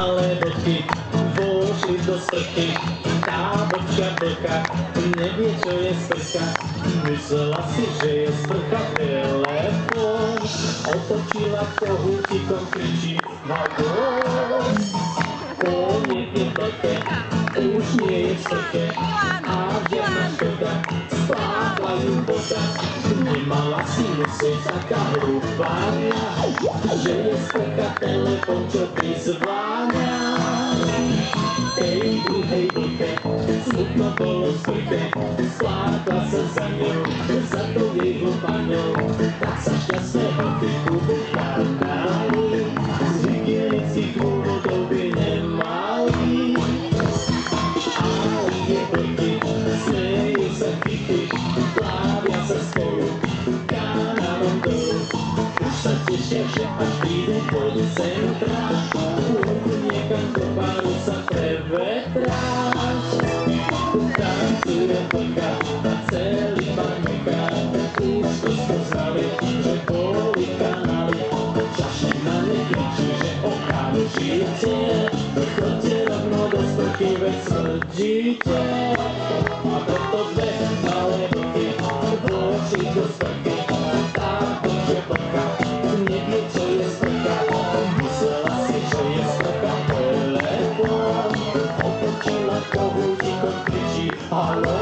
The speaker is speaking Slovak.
Ale boky vošli do sprchy, tá bočka vlka nevie, čo je sprcha. Myslela si, že je sprcha telefón, otočila kohútikom, kričí vagón. Koniec je plete, už nie je v sprche a žiadna škoda, spáva ju voda. Nemala si myslieť taká hlúpáňa, že je sprcha telefón, čo prizváňa. Hej, vlke, smutno bolo v sprche, splákla sa za ňou, za tou jej hlúpaňou, tak sa šťastného typu vychádzali, z hygienických dôvodov by nemali. Ale je vlky, smejú sa chyty, plávia sa spolu, kanálom dolu. Už sa tešia, že až prídu do centra, pôjdu niekam do baru sa prevetrať. Tancuje vlka a celý baňuka, už to spoznali, že boli kanály. Čašník na ne kričí, že okamžite chodte rovno do sprchy, veď smrdíte. A preto dve malé vlky vošli do sprchy, tá bočia vlka nevie, čo je sprcha. Myslela si, že je sprcha telefón, otočila kohútikom, kričí haló.